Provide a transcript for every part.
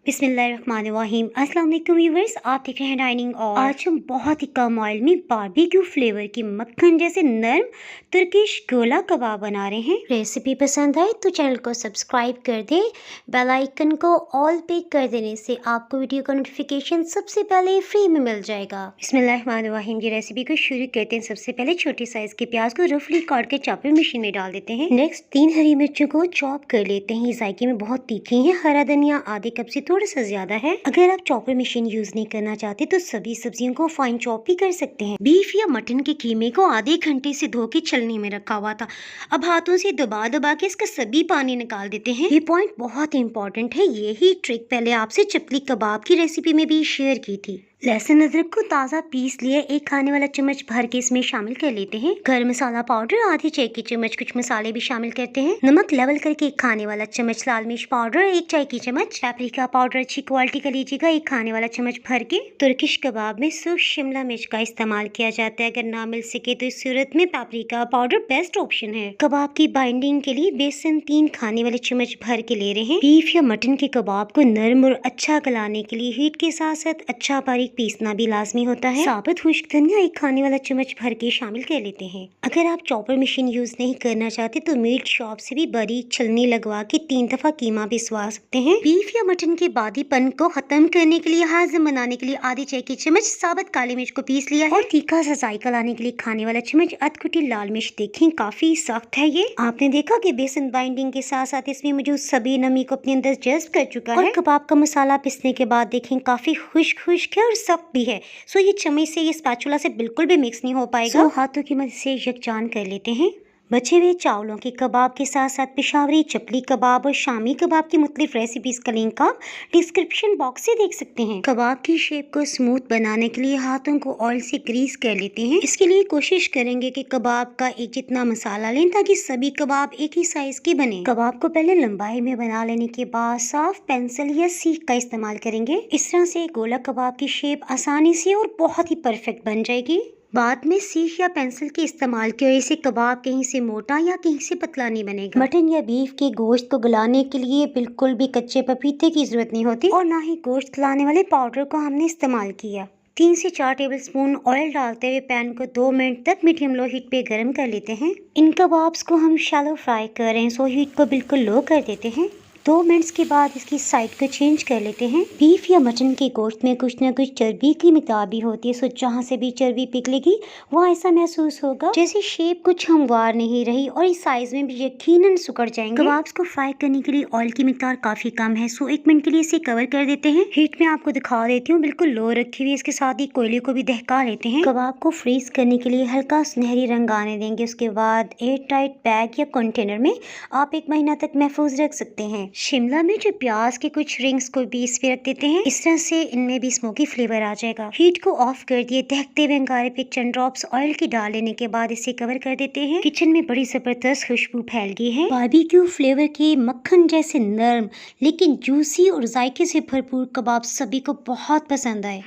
बिस्मिल्लाहिर्रहमानिर्रहीम। अस्सलाम वालेकुम व्यूअर्स, आप देख रहे हैं डाइनिंग। और आज हम बहुत ही कम ऑयल में बारबेक्यू फ्लेवर की मक्खन जैसे नरम तुर्किश गोला कबाब बना रहे हैं। रेसिपी पसंद आए तो चैनल को सब्सक्राइब कर दें। बेल आइकन को ऑल पे कर देने से आपको वीडियो का नोटिफिकेशन सबसे पहले फ्री में मिल जाएगा। बिस्मिल्लाहिर्रहमानिर्रहीम की रेसिपी को शुरू करते हैं। सबसे पहले छोटे साइज के प्याज को रफली काट के चॉपर मशीन में डाल देते हैं। नेक्स्ट 3 हरी मिर्चों को चॉप कर लेते हैं। जायके में बहुत तीखी है। हरा धनिया आधे कप से थोड़ा सा ज्यादा है। अगर आप चॉपर मशीन यूज नहीं करना चाहते तो सभी सब्जियों को फाइन चॉप भी कर सकते हैं। बीफ या मटन के कीमे को आधे घंटे से धो के छलनी में रखा हुआ था। अब हाथों से दबा दबा के इसका सभी पानी निकाल देते हैं। ये पॉइंट बहुत इंपॉर्टेंट है। यही ट्रिक पहले आपसे चपली कबाब की रेसिपी में भी शेयर की थी। लहसुन अदरक को ताज़ा पीस लिए 1 खाने वाला चम्मच भर के इसमें शामिल कर लेते हैं। गरम मसाला पाउडर आधी चाय की चम्मच, कुछ मसाले भी शामिल करते हैं। नमक लेवल करके 1 खाने वाला चम्मच, लाल मिर्च पाउडर 1 चाय की चम्मच, पैप्रिका पाउडर अच्छी क्वालिटी का लीजिएगा 1 खाने वाला चम्मच भर के। तुर्किश कबाब में सिर्फ शिमला मिर्च का इस्तेमाल किया जाता है। अगर ना मिल सके तो इस सूरत में पैप्रिका पाउडर बेस्ट ऑप्शन है। कबाब की बाइंडिंग के लिए बेसन 3 खाने वाले चम्मच भर के ले रहे हैं। बीफ या मटन के कबाब को नरम और अच्छा गलाने के लिए हीट के साथ साथ अच्छा बारीक पीसना भी लाजमी होता है। साबुत खुश्क धनिया 1 खाने वाला चम्मच भर के शामिल कर लेते हैं। अगर आप चॉपर मशीन यूज नहीं करना चाहते तो मीट शॉप से भी बारीक छलनी लगवा के 3 दफा कीमा पिसवा सकते हैं। बीफ या मटन के बादीपन को खत्म करने के लिए, हाजिम बनाने के लिए आधी चाय की चम्मच साबुत काली मिर्च को पीस लिया है। और तीखा सा जायका लाने के लिए खाने वाला चम्मच अधकुटी लाल मिर्च। देखें काफी सख्त है ये। आपने देखा कि बेसन बाइंडिंग के साथ साथ इसमें मौजूद सभी नमी को अपने अंदर जज्ब कर चुका है। कबाब का मसाला पिसने के बाद देखें काफी खुश्क है और सख्त भी है। सो ये चम्मच से, ये स्पैचुला से बिल्कुल भी मिक्स नहीं हो पाएगा। हाथों की मदद से यकजान कर लेते हैं। बचे हुए चावलों के कबाब के साथ साथ पेशावरी चपली कबाब और शामी कबाब की मुख्तलिफ रेसिपीज का लिंक आप डिस्क्रिप्शन बॉक्स से देख सकते हैं। कबाब की शेप को स्मूथ बनाने के लिए हाथों को ऑयल से ग्रीस कर लेते हैं। इसके लिए कोशिश करेंगे कि कबाब का एक जितना मसाला लें ताकि सभी कबाब एक ही साइज के बने। कबाब को पहले लंबाई में बना लेने के बाद साफ पेंसिल या सीख का इस्तेमाल करेंगे। इस तरह से गोला कबाब की शेप आसानी से और बहुत ही परफेक्ट बन जाएगी। बाद में सीख या पेंसिल के इस्तेमाल की वजह से कबाब कहीं से मोटा या कहीं से पतला नहीं बनेगा। मटन या बीफ के गोश्त को गलाने के लिए बिल्कुल भी कच्चे पपीते की जरूरत नहीं होती और ना ही गोश्त गलाने वाले पाउडर को हमने इस्तेमाल किया। 3 से 4 टेबलस्पून ऑयल डालते हुए पैन को 2 मिनट तक मीडियम लो हीट पे गर्म कर लेते हैं। इन कबाब्स को हम शैलो फ्राई कर रहे हैं, सो हीट को बिल्कुल लो कर देते हैं। 2 मिनट्स के बाद इसकी साइड को चेंज कर लेते हैं। बीफ या मटन के गोश्त में कुछ न कुछ चर्बी की मिकदार भी होती है, सो जहाँ से भी चर्बी पिघलेगी वहाँ ऐसा महसूस होगा जैसे शेप कुछ हमवार नहीं रही और इस साइज में भी यकीनन सुकड़ जाएंगे। कबाब्स को फ्राई करने के लिए ऑयल की मिकदार काफी कम है, सो 1 मिनट के लिए इसे कवर कर देते हैं। हीट में आपको दिखा देती हूँ, बिल्कुल लो रखी हुई। इसके साथ ही कोयले को भी दहका लेते हैं। कबाब को फ्रीज करने के लिए हल्का सुनहरी रंग आने देंगे। उसके बाद एयर टाइट बैग या कंटेनर में आप 1 महीना तक महफूज रख सकते हैं। शिमला मिर्च और प्याज के कुछ रिंग्स को भी इस पे रख देते हैं। इस तरह से इनमें भी स्मोकी फ्लेवर आ जाएगा। हीट को ऑफ कर दिए। दहकते हुए अंगारे पे चंद ड्रॉप्स ऑयल की डाल लेने के बाद इसे कवर कर देते हैं। किचन में बड़ी जबरदस्त खुशबू फैल गई है। बारबेक्यू फ्लेवर के मक्खन जैसे नरम लेकिन जूसी और जायके से भरपूर कबाब सभी को बहुत पसंद आए।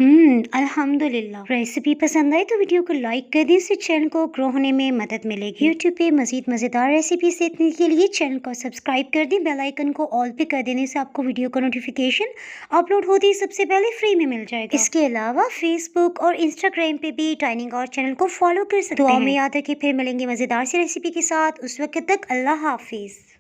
अल्हम्दुलिल्लाह। रेसिपी पसंद आए तो वीडियो को लाइक कर दें, इससे चैनल को ग्रो होने में मदद मिलेगी। यूट्यूब पे मजीद मजेदार रेसिपी देखने के लिए चैनल को सब्सक्राइब कर दें। बेल आइकन को ऑल पे कर देने से आपको वीडियो का नोटिफिकेशन अपलोड होते ही सबसे पहले फ्री में मिल जाएगा। इसके अलावा फेसबुक और इंस्टाग्राम पे भी डाइनिंग और चैनल को फॉलो कर सकते हैं। दुआ में याद रखिए, फिर मिलेंगे मजेदार सी रेसिपी के साथ। उस वक्त तक अल्लाह हाफिज।